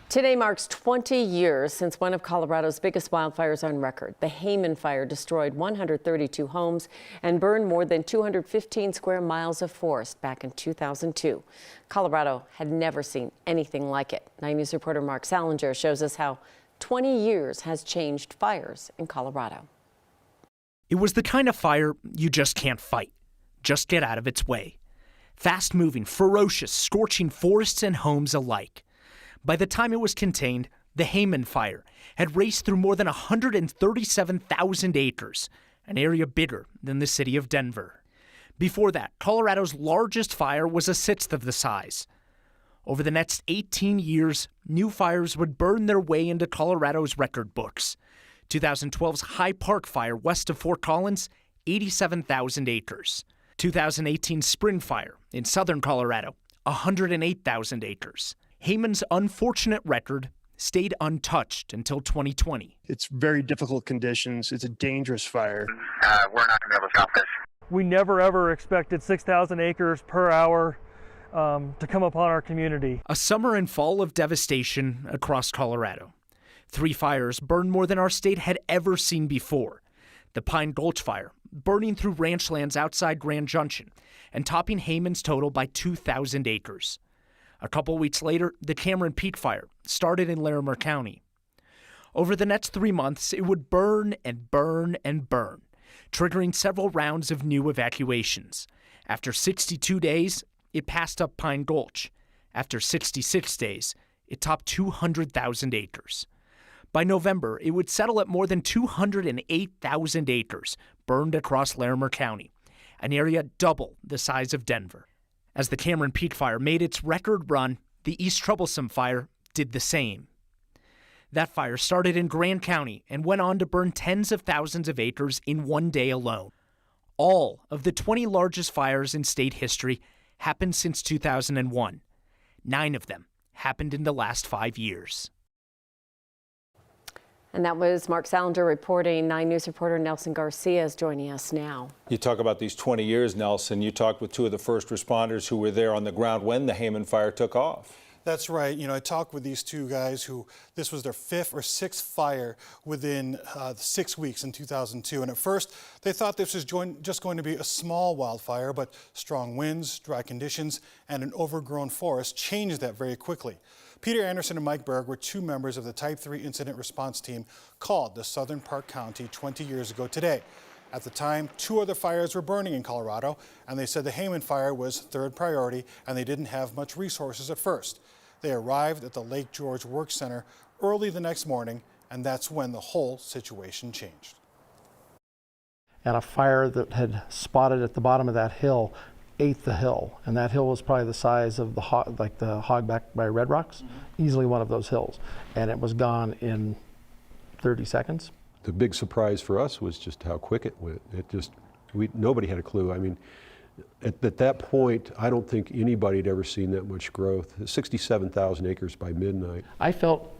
Today marks 20 years since one of Colorado's biggest wildfires on record. The Hayman Fire destroyed 132 homes and burned more than 215 square miles of forest back in 2002. Colorado had never seen anything like it. 9 News reporter Mark Salinger shows us how 20 years has changed fires in Colorado. It was the kind of fire you just can't fight. Just get out of its way. Fast-moving, ferocious, scorching forests and homes alike. By the time it was contained, the Hayman Fire had raced through more than 137,000 acres, an area bigger than the city of Denver. Before that, Colorado's largest fire was a sixth of the size. Over the next 18 years, new fires would burn their way into Colorado's record books. 2012's High Park Fire west of Fort Collins, 87,000 acres. 2018's Spring Fire in southern Colorado, 108,000 acres. Hayman's unfortunate record stayed untouched until 2020. It's very difficult conditions. It's a dangerous fire. We're not going to be able to stop this. We never ever expected 6,000 acres per hour to come upon our community. A summer and fall of devastation across Colorado. 3 fires burned more than our state had ever seen before. The Pine Gulch Fire, burning through ranch lands outside Grand Junction and topping Hayman's total by 2,000 acres. A couple weeks later, the Cameron Peak Fire started in Larimer County. Over the next 3 months, it would burn and burn and burn, triggering several rounds of new evacuations. After 62 days, it passed up Pine Gulch. After 66 days, it topped 200,000 acres. By November, it would settle at more than 208,000 acres burned across Larimer County, an area double the size of Denver. As the Cameron Peak Fire made its record run, the East Troublesome Fire did the same. That fire started in Grand County and went on to burn tens of thousands of acres in one day alone. All of the 20 largest fires in state history happened since 2001. 9 of them happened in the last 5 years. And that was Mark Salinger reporting. 9 News reporter Nelson Garcia is joining us now. You talk about these 20 years, Nelson. You talked with 2 of the first responders who were there on the ground when the Hayman Fire took off. That's right. You know, I talked with these 2 guys who this was their 5th or 6th fire within 6 weeks in 2002. And at first, they thought this was just going to be a small wildfire, but strong winds, dry conditions, and an overgrown forest changed that very quickly. Peter Anderson and Mike Berg were 2 members of the Type 3 incident response team called to Southern Park County 20 years ago today. At the time, 2 other fires were burning in Colorado, and they said the Hayman Fire was 3rd priority, and they didn't have much resources at first. They arrived at the Lake George Work Center early the next morning, and that's when the whole situation changed. And a fire that had spotted at the bottom of that hill ate the hill, and that hill was probably the size of the Hogback by Red Rocks, easily one of those hills, and it was gone in 30 seconds. The big surprise for us was just how quick it went. Nobody had a clue. I mean, at that point, I don't think anybody had ever seen that much growth. 67,000 acres by midnight. I felt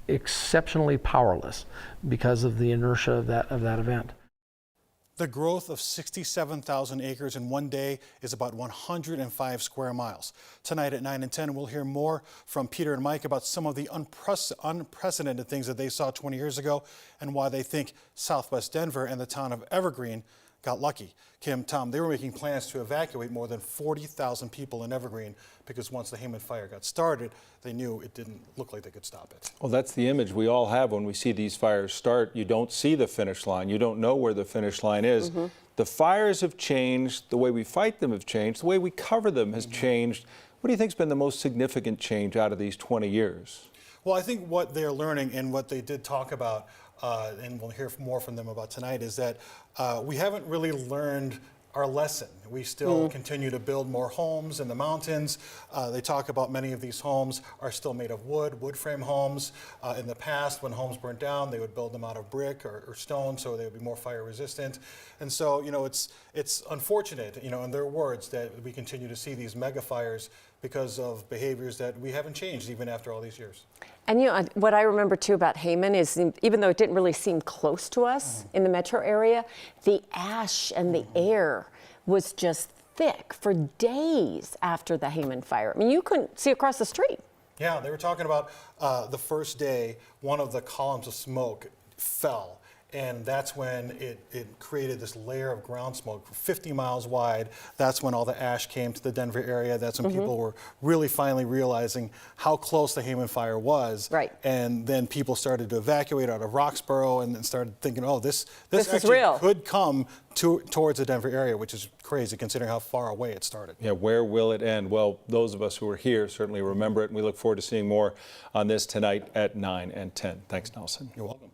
exceptionally powerless because of the inertia of that event. The growth of 67,000 acres in one day is about 105 square miles. Tonight at 9 and 10, we'll hear more from Peter and Mike about some of the unprecedented things that they saw 20 years ago and why they think Southwest Denver and the town of Evergreen got lucky. Kim, Tom, they were making plans to evacuate more than 40,000 people in Evergreen because once the Hayman Fire got started, they knew it didn't look like they could stop it. Well, that's the image we all have when we see these fires start. You don't see the finish line. You don't know where the finish line is. The fires have changed. The way we fight them have changed. The way we cover them has changed. What do you think has been the most significant change out of these 20 years? Well, I think what they're learning and what they did talk about, and we'll hear more from them about tonight, is that we haven't really learned our lesson. We still continue to build more homes in the mountains. They talk about many of these homes are still made of wood frame homes. In the past, when homes burnt down, they would build them out of brick or stone so they would be more fire resistant. And so, you know, it's unfortunate, you know, in their words, that we continue to see these mega fires because of behaviors that we haven't changed even after all these years. And you know, what I remember too about Hayman is even though it didn't really seem close to us in the metro area, the ash and the air was just thick for days after the Hayman Fire. I mean, you couldn't see across the street. Yeah, they were talking about the first day, one of the columns of smoke fell. And that's when it created this layer of ground smoke 50 miles wide. That's when all the ash came to the Denver area. That's when people were really finally realizing how close the Hayman Fire was. Right. And then people started to evacuate out of Roxborough and then started thinking, oh, this is actually real. could come towards the Denver area, which is crazy considering how far away it started. Yeah, where will it end? Well, those of us who are here certainly remember it, and we look forward to seeing more on this tonight at 9 and 10. Thanks, Nelson. You're welcome.